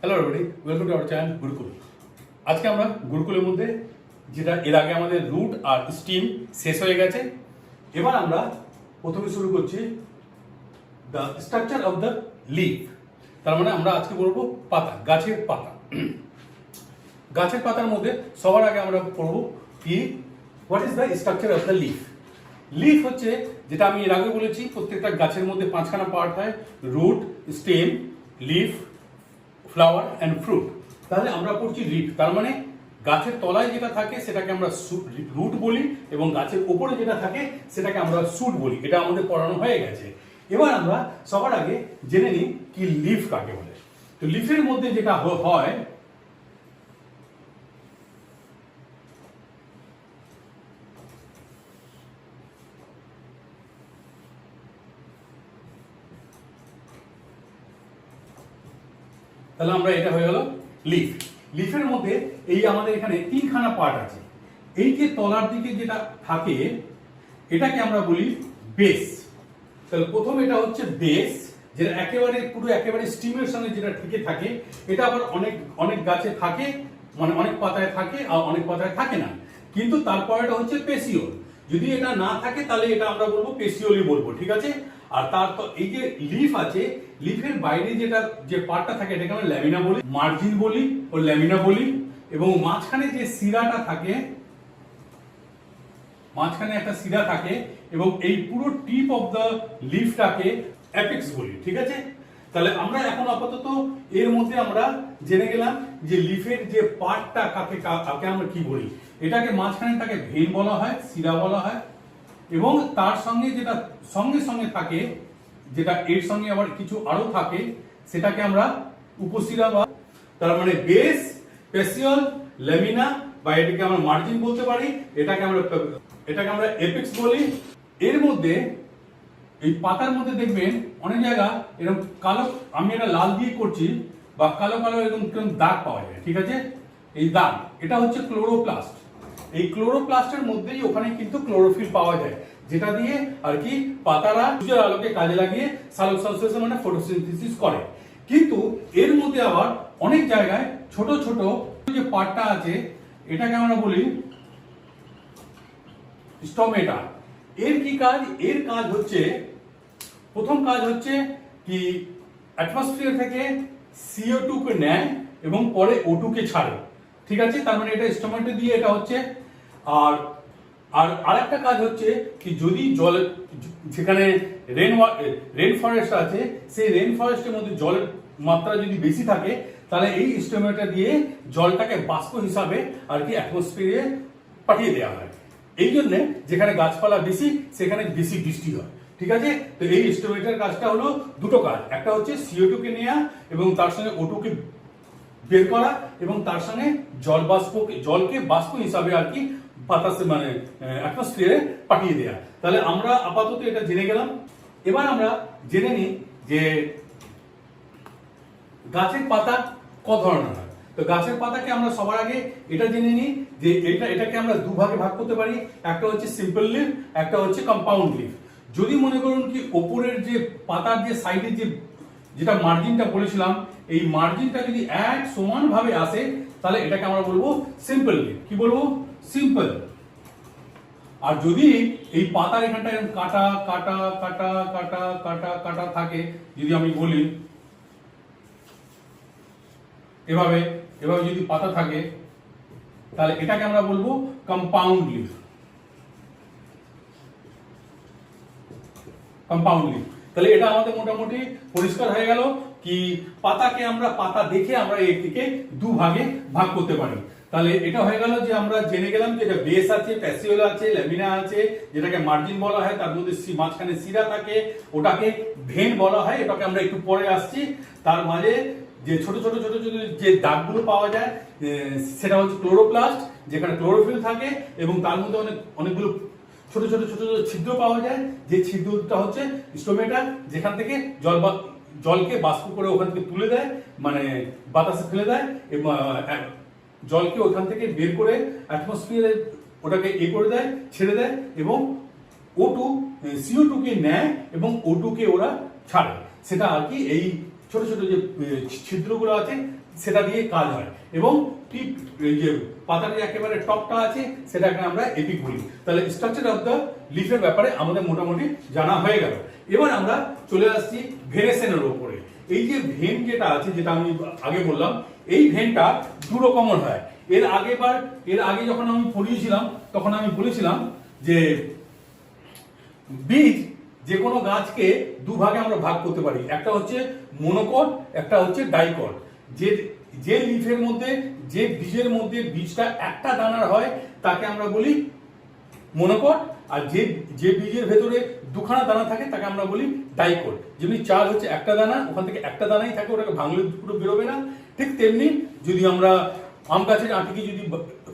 Hello everybody, welcome to our channel Gurukul. আজকে আমরা গুরুকুলের মধ্যে যেটা এর আগে আমাদের রুট আর স্টিম শেষ হয়ে গেছে, এবার আমরা প্রথমে শুরু করছি the structure of the leaf. তার মানে আমরা আজকে বলবো পাতা, গাছের পাতা। গাছের পাতার মধ্যে সবার আগে আমরা পড়বো কি what is the structure of the leaf. Leaf হচ্ছে যেটা আমি এর আগে বলেছি, প্রত্যেকটা গাছের মধ্যে পাঁচখানা পার্ট হয়: root, stem, leaf, flower and fruit. তাহলে আমরা পড়ছি লিফ, তার মানে গাছের তলায় যেটা থাকে সেটাকে আমরা রুট বলি, এবং গাছের উপরে যেটা থাকে সেটাকে আমরা শুট বলি। এটা আমাদের পড়ানো হয়ে গেছে। এবার আমরা সবার আগে জেনে নিই কি লিফ কাকে বলে। তো লিফের মধ্যে যেটা হয়, তাহলে আমরা এটা হয়ে গেল লিফ। লিফের মধ্যে এই আমাদের এখানে তিনখানা পার্ট আছে। এই যে তলার দিকে যেটা থাকে এটাকে আমরা বলি বেস। তাহলে প্রথম এটা হচ্ছে বেস, যেটা একেবারে স্টিমের সঙ্গে যেটা টিকে থাকে। এটা আবার অনেক গাছে থাকে, মানে অনেক পাতায় থাকে আর অনেক পাতায় থাকে না। কিন্তু তারপরেটা হচ্ছে পেসিওল। যদি এটা না থাকে তাহলে এটা আমরা বলবো পেসিওলই বলবো, ঠিক আছে। আর তার তো এই যে লিফ আছে, লিফের বাইরে যে পার্টটা থাকে এটাকে আমরা ল্যামিনা বলি, মার্জিন বলি ও ল্যামিনা বলি। এবং মাঝখানে যে শিরাটা থাকে, মাঝখানে একটা শিরা থাকে, এবং এই পুরো টিপ অফ দ্য লিফটাকে অ্যাপেক্স বলি, ঠিক আছে। তাহলে আমরা এখন আপাতত এর মধ্যে আমরা জেনে গেলাম যে লিফের যে পার্টটা কাকে আমরা কি বলি। এটাকে মাঝখানেটাকে ভেইন বলা হয়, শিরা বলা হয়, এবং তার সঙ্গে যেটা সঙ্গে থাকে, যেটা এর সঙ্গে আবার কিছু আরো থাকে, সেটাকে আমরা উপশিরা বা তার মানে বেস, পেসিওল, ল্যামিনা, বা এটাকে আমরা মার্জিন বলতে পারি, এটাকে আমরা এপেক্স বলি। এর মধ্যে এই পাতার মধ্যে দেখবেন অনেক জায়গা এরকম কালো, আমি এটা লাল দিয়ে করছি, বা কালো কালো এরকম দাগ পাওয়া যায়, ঠিক আছে। এই দাগ এটা হচ্ছে ক্লোরোপ্লাস্ট। এই ক্লোরোপ্লাস্টের মধ্যেই ওখানে কিন্তু ক্লোরোফিল পাওয়া যায়, যেটা দিয়ে আর কি পাতারা সূর্যের আলোকে কাজে লাগিয়ে সালোক সংশ্লেষণ মানে ফটোসিনথেসিস করে। কিন্তু এর মধ্যে আবার অনেক জায়গায় ছোট ছোট যে পার্টটা আছে এটাকে আমরা বলি স্টোমেটা। এর কি কাজ? এর কাজ হচ্ছে, প্রথম কাজ হচ্ছে কি অ্যাটমসফিয়ার থেকে CO2 কে নেয় এবং পরে O2 কে ছাড়ে, ঠিক আছে। তার মানে এটা স্টোমেটা দিয়ে এটা হচ্ছে। আর আরেকটা কাজ হচ্ছে কি যদি জল, যেখানে রেন ফরেস্ট আছে, সেই রেন ফরেস্টের মধ্যে জলের মাত্রা যদি বেশি থাকে তাহলে এই স্টোমেটা দিয়ে জলটাকে বাষ্প হিসাবে আর কি অ্যাটমসফিয়ারে পাঠিয়ে দেওয়া হয়। এই জন্য যেখানে গাছপালা বেশি সেখানে বেশি বৃষ্টি হয়, ঠিক আছে। তো এই স্টোমেটার কাজটা হলো দুটো কাজ, একটা হচ্ছে CO2 কে নেওয়া এবং তার সঙ্গে O2 কে বের করা, এবং তার সঙ্গে জলকে বাষ্প হিসাবে আর কি বাতাসে মানে অ্যাটমসফিয়ারে পাঠিয়ে দেয়া। তাহলে আমরা আপাতত এটা জেনে গেলাম। এবার আমরা জেনে নিই যে গাছের পাতা ক ধরনের হয়। তো গাছের পাতাকে আমরা সবার আগে এটা জেনে নিই যে এটাকে আমরা দুভাগে ভাগ করতে পারি, একটা হচ্ছে সিম্পল লিফ, একটা হচ্ছে কম্পাউন্ড লিফ। যদি মনে করুন কি ওপরের যে পাতার যে সাইডে যেটা মার্জিনটা বলেছিলাম, এই মার্জিনটা যদি এক সমান ভাবে আসে তাহলে এটাকে আমরা বলবো সিম্পল লিফ। কি বলবো? সিম্পল। আর যদি এই পাতার এখানটা এরকম কাটা কাটা কাটা কাটা কাটা কাটা থাকে, যদি আমি বলি এভাবে যদি পাতা থাকে তাহলে এটাকে আমরা বলবো কম্পাউন্ড লিফ। Compound leaf. তাহলে এটা আমাদের মোটামুটি পরিষ্কার হয়ে গেল কি পাতাকে আমরা পাতা দেখে আমরা এর থেকে দুভাগে ভাগ করতে পারি। তাহলে এটা হয়ে গেল যে আমরা জেনে গেলাম যে এটা বেস আছে, প্যাসিওল আছে, ল্যামিনা আছে, যেটাকে মার্জিন বলা হয়, তার মধ্যে মাঝখানে শিরা থাকে, ওটাকে ভেন বলা হয়। এটাকে আমরা একটু পরে আসছি। তার মাঝে যে ছোট ছোট ছোট ছোট যে দাগগুলো পাওয়া যায় সেটা হচ্ছে ক্লোরোপ্লাস্ট, যেখানে ক্লোরোফিল থাকে, এবং তার মধ্যে অনেকগুলো ছোট ছোট ছোট ছোট ছিদ্র পাওয়া যায়, যে ছিদ্রটা হচ্ছে স্টোমেটা, যেখান থেকে জলকে বাষ্প করে ওখান থেকে তুলে দেয়, মানে বাতাসে ফেলে দেয়, এবং জলকে ওখান থেকে বের করে অ্যাটমসফিয়ারে ওটাকে করে দেয়, ছেড়ে দেয়, এবং CO2 কে নেয় এবং O2 কে ওরা ছাড়ে। সেটা আর কি এই ছোট ছোট যে ছিদ্রগুলো আছে সেটা দিয়ে কাজ হয়, এবং টিপ এই যে পাতার যে একেবারে টপটা আছে সেটাকে আমরা এপিক বলি। তাহলে স্ট্রাকচার অফ দ্য লিফের ব্যাপারে আমাদের মোটামুটি জানা হয়ে গেল। এবার আমরা চলে আসছি ভেনেসেনের উপরে। এই যে ভেন যেটা আছে, যেটা আমি আগে বললাম, এই ভেনটা দু রকমের হয়। এর আগে যখন আমি পড়িয়েছিলাম তখন আমি বলেছিলাম যে বীজ যে কোনো গাছকে দুভাগে আমরা ভাগ করতে পারি, একটা হচ্ছে মনোকট, একটা হচ্ছে ডাইকট। যে লিফের মধ্যে, যে বীজের মধ্যে বীজটা একটা দানার হয় তাকে আমরা বলি মনোকট, আর যে বীজের ভেতরে দুখানা দানা থাকে তাকে আমরা বলি ডাইকট। যেমনি চাল হচ্ছে একটা দানা, ওখান থেকে একটা দানাই থাকে, ওটাকে ভাঙলে পুরো বেরোবে না। ঠিক তেমনি যদি আমরা আম গাছের আটিকে যদি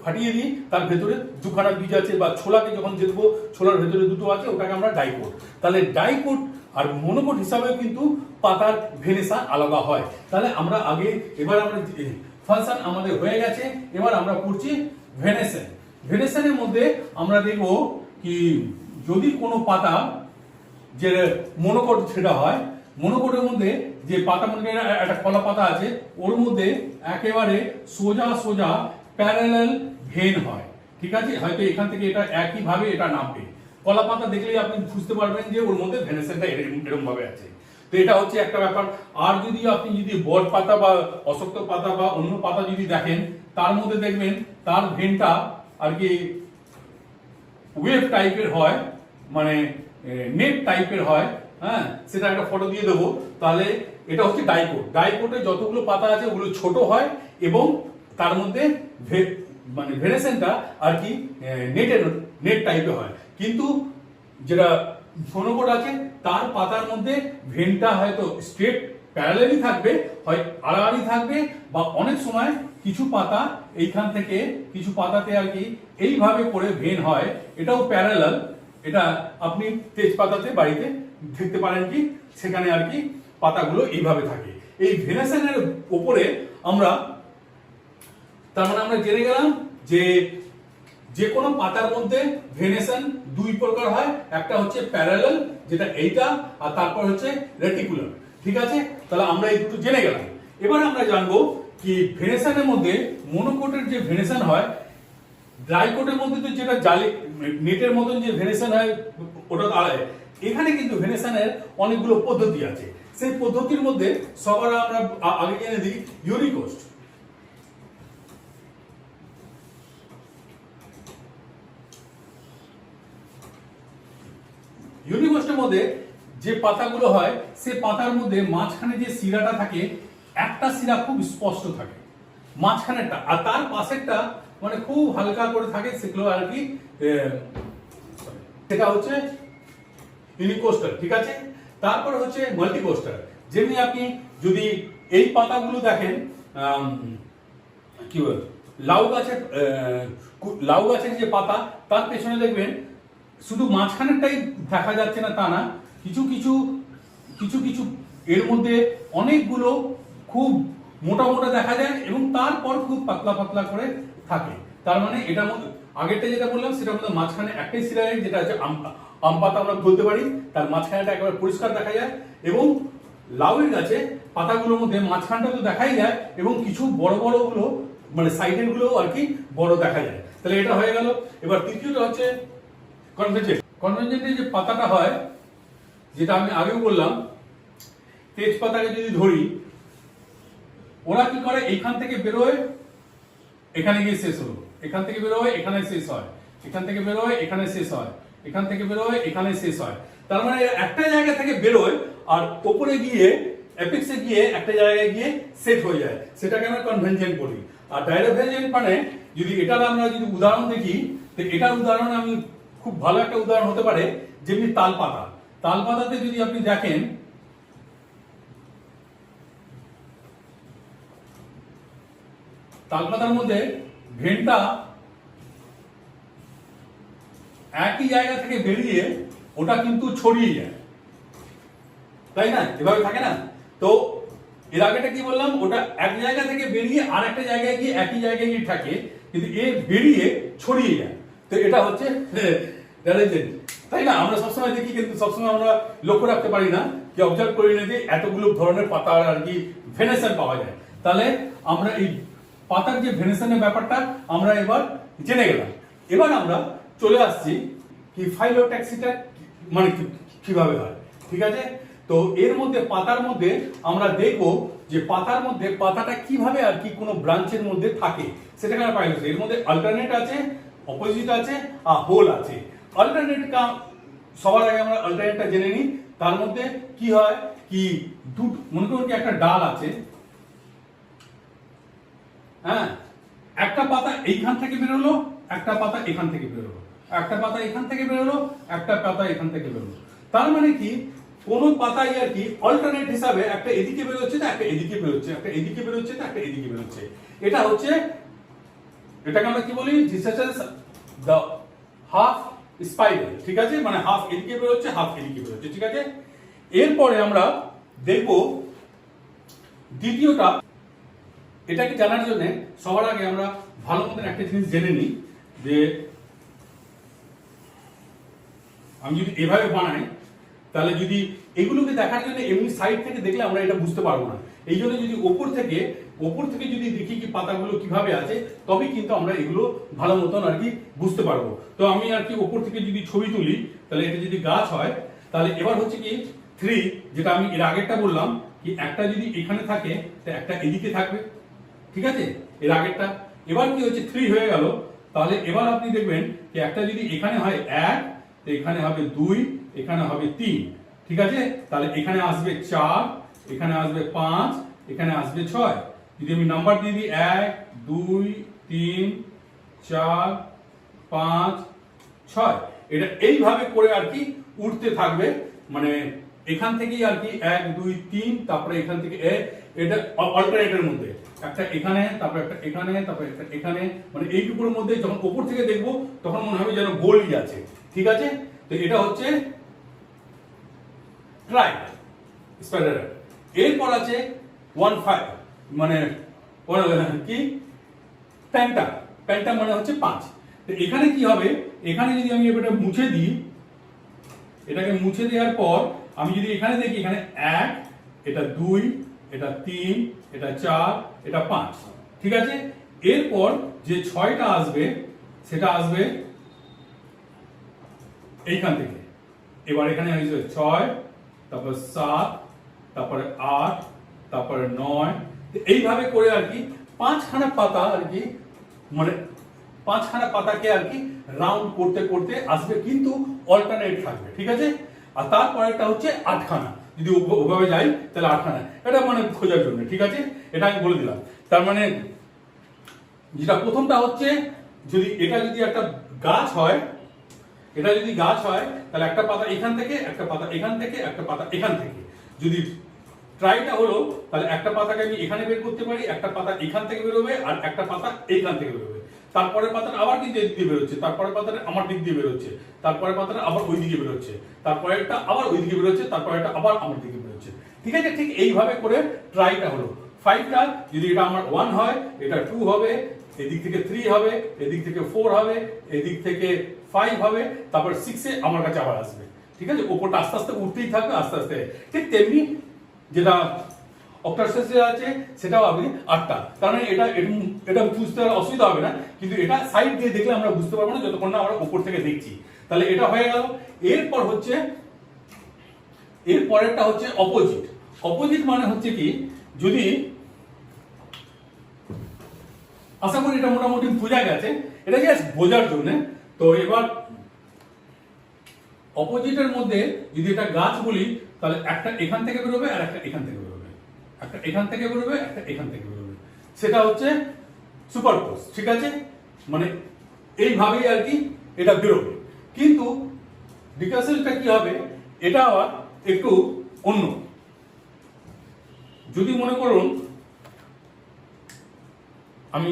ফাটিয়ে দিই, তার ভেতরে দুখানা বীজ আছে, বা ছোলাকে যখন দেখবো ছোলার ভেতরে দুটো আছে, ওটাকে আমরা ডাইকট। তাহলে ডাইকট আর মনোকট হিসাবেও কিন্তু পাতার ভেনেশন আলাদা হয়। তাহলে আমরা এবার আমরা ফাংশন আমাদের হয়ে গেছে, এবার আমরা পড়ছি ভেনেশন। ভেনেশনের মধ্যে আমরা দেখব কি যদি কোনো পাতা যে মনোকট সেটা হয়, মনোকটের মধ্যে যে পাতা, মনে একটা কলা পাতা আছে, ওর মধ্যে একেবারে সোজা সোজা প্যারালাল ভেন হয়। ঠিক আছে, হয়তো এখান থেকে এটা একই ভাবে এটা নামবে। কলা পাতা দেখলেই আপনি বুঝতে পারবেন যে ওর মধ্যে ভেনেশনটা এরকম ভাবে আছে। তো এটা হচ্ছে একটা ব্যাপার। আর আপনি যদি বট পাতা বা অশক্ত পাতা বা অন্য পাতা যদি দেখেন, তার মধ্যে দেখবেন তার ভেনটা আর কি ওয়েভ টাইপের হয়, মানে নেট টাইপের হয়। হ্যাঁ, সেটা একটা ফটো দিয়ে দেবো। তাহলে এটা হচ্ছে ডাইকট। ডাইকটে যতগুলো পাতা আছে ওগুলো ছোট হয়, এবং তার মধ্যে মানে ভেনেশনটা আর কি নেট টাইপের হয়। কিন্তু যেটা মনোকট আছে, তার পাতার মধ্যে ভেনটা হয়তো স্ট্রেট প্যারালালি থাকবে, হয় আড়াআড়ি থাকবে, বা অনেক সময় কিছু পাতা এইখান থেকে কিছু পাতাতে আর কি এইভাবে করে ভেন হয়, এটাও প্যারালাল। এটা আপনি তেজপাতাতে বাড়িতে দেখতে পারেন কি, সেখানে আর কি পাতাগুলো এইভাবে থাকে। এই ভেনেশনের উপরে আমরা তার মানে আমরা জেনে গেলাম যে কোনো পাতার মধ্যে ভেনেশন দুই প্রকার হয়, একটা হচ্ছে প্যারালাল যেটা এইটা, আর তারপর হচ্ছে রেটিকুলার। ঠিক আছে, তাহলে আমরা এই দুটো জেনে গেলাম। এবার আমরা জানবো কি ভেনেশনের মধ্যে মনোকটের যে ভেনেশন হয়, ডাইকটের মধ্যে তো যেটা জালি নেটের মতন যে ভেনেশন হয় ওটা তো আলাদা। এখানে কিন্তু ভেনেশনের অনেকগুলো পদ্ধতি আছে। সেই পদ্ধতির মধ্যে সবার আমরা আগে জেনে দিই ইউনিকোস্ট। ইউনিকোস্টের মধ্যে যে পাতাগুলো হয়, সে পাতার মধ্যে মাঝখানে যে শিরাটা থাকে, একটা শিরা খুব স্পষ্ট থাকে মাঝখানেরটা, আর তার পাশেরটা মানে খুব হালকা করে থাকে, সেগুলো আর কি সেটা হচ্ছে ইউনিকোস্টাল। ঠিক আছে, তারপর হচ্ছে মাল্টিকোস্টাল। যেমনি আপনি যদি এই পাতাগুলো দেখেন, কি বল, লাউ গাছের যে পাতা, তার পেছনে দেখবেন শুধু মাঝখানেরটাই দেখা যাচ্ছে না তা না, কিছু কিছু এর মধ্যে অনেকগুলো খুব মোটা মোটা দেখা যায়, এবং তারপর খুব পাতলা পাতলা করে থাকে। তার মানে এটার মধ্যে আগেরটা যেটা বললাম সেটার মধ্যে মাঝখানে একটাই শিরা, যেটা হচ্ছে আম পাতা আমরা বলতে পারি, তার মাঝখানেটা একেবারে পরিষ্কার দেখা যায়। এবং লাউয়ের গাছে পাতাগুলোর মধ্যে মাঝখানটা তো দেখাই যায়, এবং কিছু বড় বড় গুলো মানে সাইডের গুলো আর কি বড় দেখা যায়। তাহলে এটা হয়ে গেল। এবার তৃতীয়টা হচ্ছে কনভেনজেন্ট। কনভেনজেন্টের যে পাতাটা হয়, যেটা আমি আগেও বললাম, তেজপাতাকে যদি ধরি, ওরা কি করে, এইখান থেকে বেরোয় এখানে গিয়ে শেষ হলো, এখান থেকে বেরোয় এখানে শেষ হয়, এখান থেকে বেরোয় এখানে শেষ হয়, এখান থেকে বেরোয় এখানে শেষ হয়। তার মানে একটা জায়গা থেকে বেরোয় আর উপরে গিয়ে এপিক্সে গিয়ে একটা জায়গায় গিয়ে সেট হয়ে যায়, সেটাকে আমরা কনভেনজেন্ট বলি। আর ডাইভারজেন্ট মানে যদি এটার আমরা যদি উদাহরণ দেখি, তো এটার উদাহরণ আমি খুব ভালো একটা উদাহরণ হতে পারে, যেমনি তালপাতা। তালপাতাতে যদি আপনি দেখেন, তালপাতার মধ্যে ভেনটা একই জায়গা থেকে বেরিয়ে ওটা কিন্তু ছড়িয়ে যায়, তাই না? এভাবে থাকে না? তো এর আগেটা কি বললাম, ওটা এক জায়গা থেকে বেরিয়ে আর একটা জায়গায় গিয়ে একই জায়গায় গিয়ে থাকে, কিন্তু এ বেরিয়ে ছড়িয়ে যায়। তো এটা হচ্ছে ডাইভারজেন্ট, তাই না? আমরা সবসময় দেখি, কিন্তু সবসময় আমরা লক্ষ্য রাখতে পারি না। কি অবজার্ভ করি না যে এতগুলো ধরনের পাতা আর কি ভেনেশন পাওয়া যায়। তাহলে আমরা এই পাতার যে ভেনেশনের ব্যাপারটা আমরা এবার জেনে গেলাম। এবার আমরা চলে আসছি কি ফাইলোট্যাক্সিটা মানে কিভাবে হয়, ঠিক আছে। তো এর মধ্যে পাতার মধ্যে আমরা দেখবো যে পাতার মধ্যে পাতাটা কিভাবে আর কি কোনো ব্রাঞ্চের মধ্যে থাকে সেটাকে আমরা পাই। এর মধ্যে অল্টারনেট আছে, অপোজিট আছে আর হোল আছে। অল্টারনেট সবার আগে আমরা অল্টারনেটটা জেনে নিই। তার মধ্যে কি হয় কি মনে করুন কি একটা ডাল আছে, হ্যাঁ, একটা পাতা এইখান থেকে বেরোলো, একটা পাতা এখান থেকে বেরোলো, একটা পাতা এখান থেকে বেরোলো, একটা পাতা এখান থেকে বেরোলো। তার মানে কি কোন পাতায় আর কি অল্টারনেট হিসাবে একটা এদিকে বেরোচ্ছে না একটা এদিকে বেরোচ্ছে, একটা এদিকে বেরোচ্ছে না একটা এদিকে বেরোচ্ছে। এটা হচ্ছে, এটাকে আমরা কি বলি, this is the half spiral, ঠিক আছে, মানে হাফ এদিকে বেরোচ্ছে হাফ এদিকে বেরোচ্ছে, ঠিক আছে। এরপরে আমরা দেখব দ্বিতীয়টা। এটাকে জানার জন্য সবার আগে আমরা ভালো মতো একটা জিনিস জেনে নিই যে আমি যদি এভাবে বানাই তাহলে যদি এগুলোকে দেখার জন্য এমনি সাইড থেকে দেখলে আমরা এটা বুঝতে পারবো না। এই জন্য যদি ওপর থেকে যদি দেখি কি পাতাগুলো কিভাবে আছে তবে কিন্তু আমরা এগুলো ভালো মতন আর কি বুঝতে পারবো। তো আমি আর কি ওপর থেকে যদি ছবি তুলি তাহলে এটা যদি গাছ হয় তাহলে এবার হচ্ছে কি 3, যেটা আমি এর আগেরটা বললাম কি একটা যদি এখানে থাকে একটা এদিকে থাকবে, ঠিক আছে, এর আগেরটা। এবার কি হচ্ছে 3 হয়ে গেল। তাহলে এবার আপনি দেখবেন যে একটা যদি এখানে হয় 1, তো এখানে হবে 2, এখানে হবে 3, ঠিক আছে। তাহলে এখানে আসবে 4, এখানে আসবে 5, এখানে আসবে 6। যদি আমি নাম্বার দিয়ে দিই 1 2 3 4 5 6, এটা এইভাবে করে আর কি উঠতে থাকবে। মানে এখান থেকেই আর কি 1 2 3, তারপরে এখান থেকে এটা অল্টারনেটের মধ্যে একটা এখানে, তারপর একটা এখানে, তারপর একটা এখানে, মানে এইটুকুর মধ্যে যখন উপর থেকে দেখবো তখন মনে হবে যেন গোলই আছে, ঠিক আছে। তো এটা হচ্ছে ট্রাই স্পাইরাল। এরপর আছে 1-5 মানে কি প্যান্টা মানে হচ্ছে 5। তো এখানে কি হবে, এখানে যদি আমি এটা মুছে দিই, এটাকে মুছে দেওয়ার পর আমি যদি এখানে দেখি এখানে 1, এটা 2, এটা 3, এটা 4, এটা 5, ঠিক আছে। এরপর যে 6টা আসবে সেটা আসবে এইখান থেকে। এবার এখানে হয়েছে 6, তারপর 7, তারপরে 8, তারপরে 9, এইভাবে করে আর কি 5খানা পাতা আর কি, মানে 5খানা পাতাকে আর কি রাউন্ড করতে করতে আসবে, কিন্তু অল্টারনেট থাকবে, ঠিক আছে। আর তারপরেরটা হচ্ছে 8খানা, যদি ওভাবে যাই তাহলে 8খানা, এটা মানে খোঁজার জন্য, ঠিক আছে। এটা আমি বলে দিলাম। তার মানে যেটা প্রথমটা হচ্ছে যদি এটা যদি একটা গাছ হয়, এটা যদি গাছ হয় তাহলে একটা পাতা এখান থেকে, একটা পাতা এখান থেকে, একটা পাতা এখান থেকে। যদি ট্রাইটা হলো তাহলে একটা পাতাকে আমি এখানে বের করতে পারি, একটা পাতা এখান থেকে বেরোবে আর একটা পাতা এইখান থেকে বেরোবে। তারপরে পাতাটা আবার কিন্তু এদিক দিয়ে বেরোচ্ছে, তারপরে পাতাটা আমার দিক দিয়ে বেরোচ্ছে, তারপরে পাতাটা আবার ওই দিকে বেরোচ্ছে, তারপরে একটা আবার ওই দিকে বেরোচ্ছে, তারপরে একটা আবার আমার দিকে বেরোচ্ছে, ঠিক আছে। ঠিক এইভাবে করে ট্রাইটা হলো। 5টা যদি এটা আমার 1 হয়, এটা 2 হবে, এদিক থেকে 3 হবে, এদিক থেকে 4 হবে, এদিক থেকে 5 হবে, তারপর 6-এ আমার কাছে আবার আসবে, ঠিক আছে। ওপরটা আস্তে আস্তে উঠতেই থাকবে আস্তে আস্তে। ঠিক তেমনি যেটা অক্টাসে আছে সেটাও আপনি 8টা। তার মানে এটা বুঝতে অসুবিধা হবে না, কিন্তু এটা সাইড দিয়ে দেখলে আমরা বুঝতে পারবো না যতক্ষণ না আমরা উপর থেকে দেখছি। তাহলে এটা হয়ে গেল। এরপর হচ্ছে এর পরেরটা হচ্ছে অপোজিট। অপোজিট মানে হচ্ছে কি, যদি আশা করি এটা মোটামুটি বোঝা গেছে, এটা জাস্ট বোঝার জন্য। তো এবার অপোজিটের মধ্যে যদি এটা গাছ বলি তাহলে একটা এখান থেকে বেরোবে আর একটা এখান থেকে বেরোবে, একটা এখান থেকে বেরোবে, একটা এখান থেকে বেরোবে, সেটা হচ্ছে সুপারপোজ, ঠিক আছে। মানে এইভাবেই আর কি এটা বেরোবে। কিন্তু ডিকাসেলটা কি হবে, এটা আবার একটু অন্য। যদি মনে করুন আমি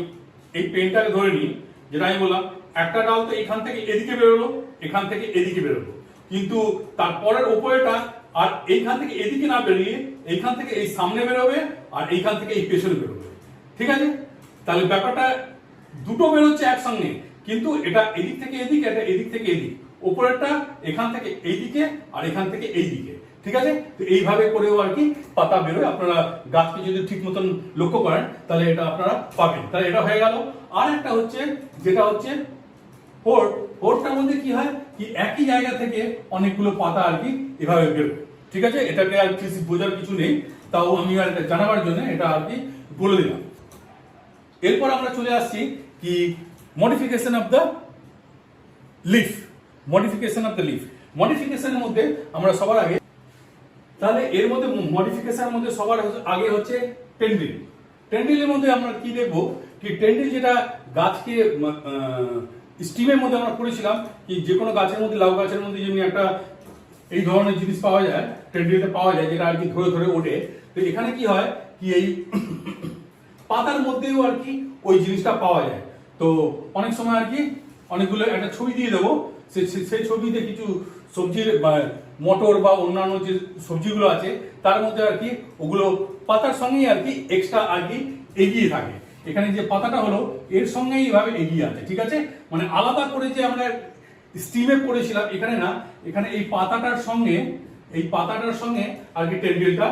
এই পেনটাকে ধরে নিই, যেটা আমি বললাম একটা ডাল তো এখান থেকে এদিকে বেরোলো, এখান থেকে এদিকে বেরোলো, কিন্তু তারপরের উপরেটা আর এইখান থেকে এদিকে না বেরিয়ে এইখান থেকে এই সামনে বেরোবে আর এইখান থেকে এই পেছনে বেরোবে, ঠিক আছে। তাহলে ব্যাপারটা দুটো বেরোচ্ছে একসঙ্গে, কিন্তু এটা এদিক থেকে এদিক, এটা এদিক থেকে এদিক। উপরেরটা এখান থেকে এইদিকে আর এখান থেকে এইদিকে, ঠিক আছে? তো এইভাবে করেও আর কি পাতা বেরোয়। আপনারা গাছকে যদি ঠিক মতন লক্ষ্য করেন তাহলে এটা আপনারা পাবেন। তাহলে এটা হয়ে গেল। আর একটা হচ্ছে যেটা হচ্ছে হোর্ড। হোর্ডটার মধ্যে কি হয় কি একই জায়গা থেকে অনেকগুলো পাতা আর কি এভাবে বেরোয়। ঠিক আছে? এটাকে আর কিছু বোঝার কিছু নেই, তাও আমি আর জানাবার জন্য এটা আর কি বলে দিলাম। এরপর আমরা চলে আসছি কি modification of the leaf. Modification of the leaf, মডিফিকেশনের মধ্যে আমরা সবার আগে, তাহলে এর মধ্যে মডিফিকেশনের মধ্যে সবার আগে হচ্ছে টেন্ড্রিল। টেন্ড্রিলের মধ্যে আমরা কি দেখবো কি টেন্ড্রিল যেটা গাছকে স্টিমের মধ্যে আমরা পড়েছিলাম কি যে কোনো গাছের মধ্যে, লাউ গাছের মধ্যে যেমনি একটা এই ধরনের জিনিস পাওয়া যায়, টেন্ড্রিলটা পাওয়া যায় যেটা আর কি ধরে ধরে ওঠে। তো এখানে কি হয় কি এই পাতার মধ্যেও আর কি ওই জিনিসটা পাওয়া যায়। তো অনেক সময় আর কি অনেকগুলো একটা ছবি দিয়ে দেবো, সেই ছবিতে কিছু সবজির মটর বা অন্যান্য যে সবজিগুলো আছে তার মধ্যে আর কি ওগুলো পাতার সঙ্গেই আর কি এক্সট্রা আর কি এগিয়ে থাকে। এখানে যে পাতাটা হলো এর সঙ্গেই এইভাবে এগিয়ে আছে। ঠিক আছে? মানে আলাদা করে যে আমরা স্টিমে পড়েছিলাম এখানে না, এখানে এই পাতাটার সঙ্গে আর কি টেন্ড্রিলটা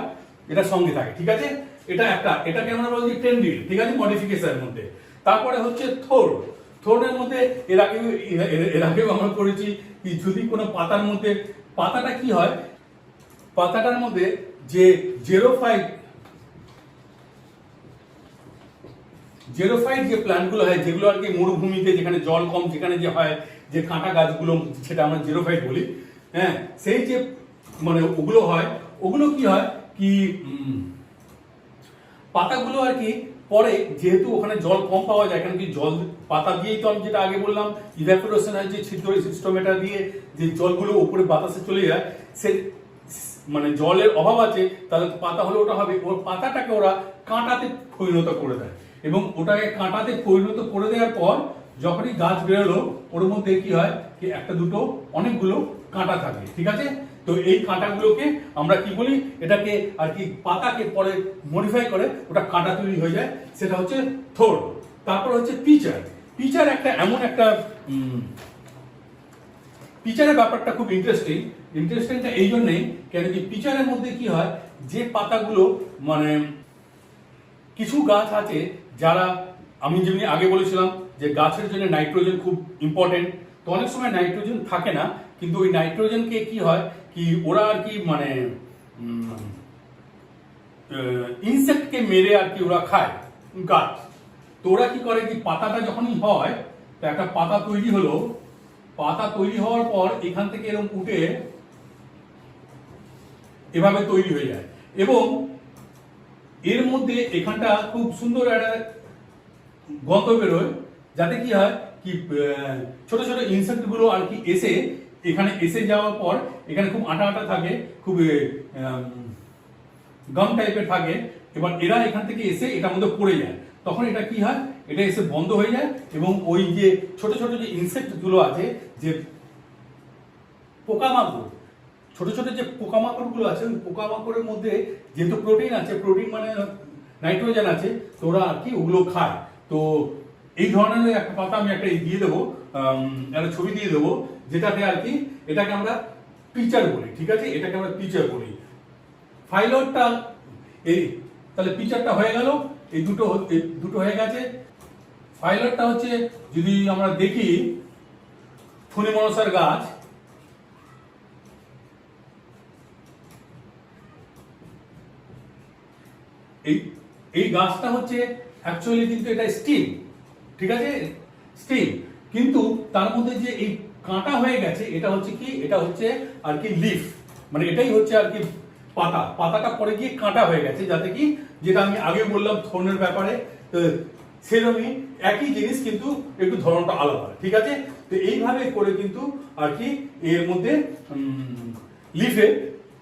এটা সঙ্গে থাকে। ঠিক আছে? এটা একটা, এটাকে আমরা বলছি টেন্ড্রিল। ঠিক আছে? মডিফিকেশনের মধ্যে। তারপরে হচ্ছে থোড়। থোড়ের মধ্যে এর আগেও আমরা পড়েছি কি যদি কোনো পাতার মধ্যে, পাতাটা কি হয়, পাতাটার মধ্যে যে জেরোফাইট যে প্ল্যান্টগুলো হয় যেগুলো আর কি মরুভূমিতে যেখানে জল কম যেখানে যে হয় যে কাঁটা গাছগুলো সেটা আমরা জেরোফাইট বলি। হ্যাঁ, সেই যে মানে ওগুলো হয়, ওগুলো কি হয় কি পাতাগুলো আর কি পরে যেহেতু ওখানে জল কম পাওয়া যায়, এখানে কি জল পাতা দিয়েই তো আমি যেটা আগে বললাম ইভাপোরেশন হয় যে ছিদ্র সিস্টেমটা দিয়ে যে জলগুলো উপরে বাতাসে চলে যায়, সে মানে জলের অভাব আছে, তাহলে পাতা হলে ওটা হবে ওর পাতাটাকে ওরা কাঁটাতে পরিণত করে দেয় এবং ওটাকে কাঁটাতে পরিণত করে দেওয়ার পর যখনই গাছ বেরোলো ওর মধ্যে কি হয় কি একটা দুটো অনেকগুলো কাঁটা থাকে। ঠিক আছে? তো এই কাঁটাগুলোকে আমরা কি বলি, এটাকে আর কি পাতাকে পরে মডিফাই করে ওটা কাঁটা তৈরি হয়ে যায়, সেটা হচ্ছে থোড়। তারপর হচ্ছে পিচার। পিচার একটা এমন একটা পিচারের ব্যাপারটা খুব ইন্টারেস্টিংটা এই জন্যই কেন কি পিচারের মধ্যে কি হয় যে পাতাগুলো মানে কিছু গাছ আছে যারা আমি যেমনি আগে বলেছিলাম যে গাছের জন্য নাইট্রোজেন খুব ইম্পর্টেন্ট। তো অনেক সময় নাইট্রোজেন থাকে না, কিন্তু ওই নাইট্রোজেনকে কি হয় কি ওরা আর কি মানে ইনসেক্টকে মেরে আর কি ওরা খায় গাছ। তো ওরা কি করে কি পাতাটা যখনই হয় তো একটা পাতা তৈরি হলো, পাতা তৈরি হওয়ার পর এখান থেকে এরকম উঠে এভাবে তৈরি হয়ে যায় এবং এর মধ্যে এখানটা খুব সুন্দর একটা গন্ধ বেরোয়, যাতে কি হয় কি ছোট ছোট ইনসেক্ট গুলো আর কি এসে এখানে এসে যাওয়ার পর এখানে খুব আটা আটা থাকে, খুব গাম টাইপের থাকে। এবার এরা এখান থেকে এসে এটার মধ্যে পড়ে যায়, তখন এটা কি হয় এটা এসে বন্ধ হয়ে যায় এবং ওই যে ছোট ছোট যে ইনসেক্ট গুলো আছে যে পোকামাকড়, ছোট ছোট যে পোকামাকড় গুলো আছে ওই পোকামাকড়ের মধ্যে যেহেতু প্রোটিন আছে, প্রোটিন মানে নাইট্রোজেন আছে, তো ওরা আর কি ওগুলো খায়। তো এই ধরনের একটা পাতা আমি একটা দিয়ে দেবো, একটা ছবি দিয়ে দেবো যেটাতে আর কি এটাকে আমরা পিচার বলি। ঠিক আছে? এটাকে আমরা পিচার বলি। ফাইলরটা এই তাহলে পিচারটা হয়ে গেল, এই দুটো হয়ে গেছে। ফাইলরটা হচ্ছে যদি আমরা দেখি ফণিমনসার গাছ, এই গাছটা হচ্ছে অ্যাকচুয়ালি কিন্তু এটা স্টিম। ঠিক আছে? স্টিম, কিন্তু তার মধ্যে যে এই কাঁটা হয়ে গেছে এটা হচ্ছে কি, এটা হচ্ছে আর কি লিফ, মানে এটাই হচ্ছে আর কি পাতাটা পরে গিয়ে কাঁটা হয়ে গেছে, যাতে কি যেটা আমি আগে বললাম থোর্নের ব্যাপারে সেরকমই একই জিনিস কিন্তু একটু ধরনটা আলাদা। ঠিক আছে? তো এইভাবে করে কিন্তু আর কি এর মধ্যে লিফে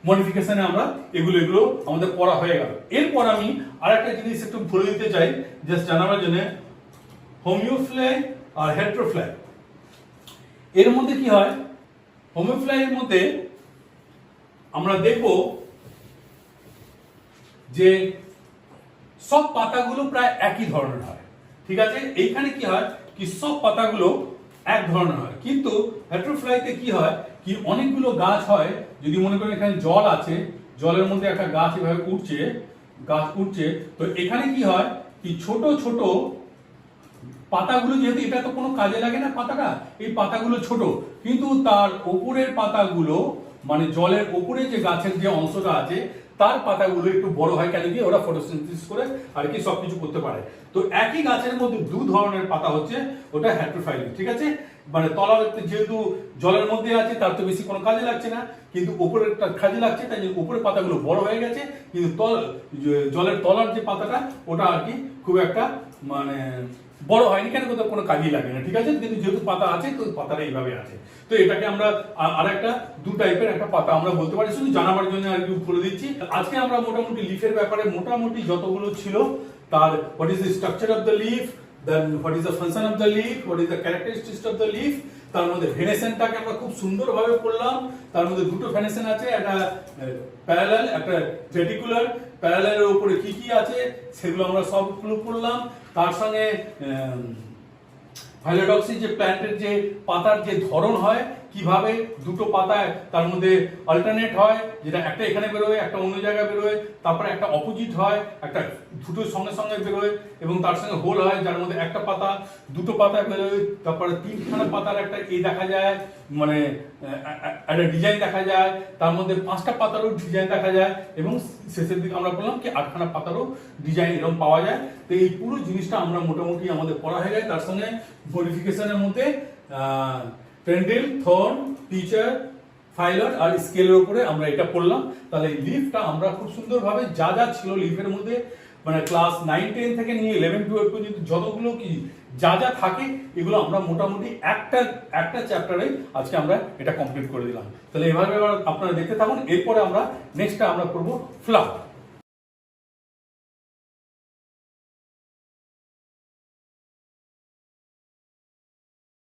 মডিফিকেশনে আমরা এগুলো আমাদের পড়া হয়ে গেল। এরপর আমি আর একটা জিনিস একটু বলে দিতে চাই জাস্ট জানাবার জন্য, হোমিওফ্লাই আর হেট্রোফ্লাই। এর মধ্যে কি হয়, হোমিওফ্লাই এর মধ্যে আমরা দেখব যে সব পাতাগুলো প্রায় একই ধরনের হয়। ঠিক আছে? এইখানে কি হয় কি সব পাতাগুলো এক ধরনের হয়, কিন্তু হেট্রোফ্লাইতে কি হয় কি অনেকগুলো গাছ হয়, যদি মনে করেন এখানে জল আছে, জলের মধ্যে একটা গাছ এভাবে উঠছে, তো এখানে কি হয় কি ছোট ছোট পাতাগুলো, যেহেতু এটা তো কোনো কাজে লাগে না পাতাটা, এই পাতাগুলো ছোট, কিন্তু তার ওপরের পাতাগুলো মানে জলের ওপরে যে গাছের যে অংশটা আছে তার পাতাগুলো একটু বড় হয়, কেন কি ওরা ফটোসিনথেসিস করে আর কি সবকিছু করতে পারে। তো একই গাছের মধ্যে দু ধরনের পাতা হচ্ছে, ওটা হেটেরোফাইলিক, ঠিক আছে। মানে তলার যেহেতু জলের মধ্যে আছে তার তো বেশি কোনো কাজে লাগছে না, কিন্তু উপরেরটা কাজে লাগছে, তাই জন্য উপরের পাতাগুলো বড় হয়ে গেছে, কিন্তু জলের তলার যে পাতাটা ওটা আর কি খুব একটা মানে বড় হয়নি, কেন কোথাও কোনো কাজই লাগে না, ঠিক আছে। কিন্তু যেহেতু পাতা আছে তো পাতাটা এইভাবে আছে। তো এটাকে আমরা আর একটা দু টাইপের একটা পাতা আমরা বলতে পারি, শুধু জানাবার জন্য আর কি বলে দিচ্ছি। আজকে আমরা মোটামুটি লিফের ব্যাপারে মোটামুটি যতগুলো ছিল তার what is the structure of the leaf, then what is the function of the leaf, what is the characteristics of the leaf, তার মধ্যে ভেনেশনটাকে আমরা খুব সুন্দরভাবে পড়লাম। তার মধ্যে দুটো ভেনেশন আছে, একটা প্যারালাল একটা রেটিকুলার। প্যারালালের উপরে কি কি আছে সেগুলো আমরা সবগুলো পড়লাম। তার সঙ্গে ফাইলোডক্সি যে প্ল্যান্টের যে পাতার যে ধরন হয়, কিভাবে দুটো পাতায় তার মধ্যে অল্টারনেট হয়, যেটা একটা এখানে বেরোয় একটা অন্য জায়গায় বেরোয়, তারপরে একটা অপোজিট হয়, একটা দুটোর সঙ্গে সঙ্গে বেরোয় এবং তার সঙ্গে হোল হয়, যার মধ্যে একটা পাতা দুটো পাতায় বেরোয়, তারপরে তিনখানা পাতার একটা এই দেখা যায়, মানে একটা ডিজাইন দেখা যায়, তার মধ্যে পাঁচটা পাতারও ডিজাইন দেখা যায় এবং শেষের দিকে আমরা বললাম কি আটখানা পাতারও ডিজাইন এরকম পাওয়া যায়। তো এই পুরো জিনিসটা আমরা মোটামুটি আমাদের পড়া হয়ে যায়। তার সঙ্গে মডিফিকেশনের মধ্যে টেন্ডেল, থর্ন, পিচার, ফাইলট আর স্কেলের উপরে আমরা এটা পড়লাম। তাহলে এই লিফটা আমরা খুব সুন্দরভাবে যা যা ছিল লিফের মধ্যে, মানে ক্লাস 9, 10 থেকে নিয়ে 11, 12 পর্যন্ত যতগুলো কি যা যা থাকে এগুলো আমরা মোটামুটি একটা চ্যাপ্টারে আজকে আমরা এটা কমপ্লিট করে দিলাম। তাহলে এভাবে আপনারা দেখতে থাকুন। এরপরে আমরা নেক্সটটা আমরা করবো ফ্লাগ।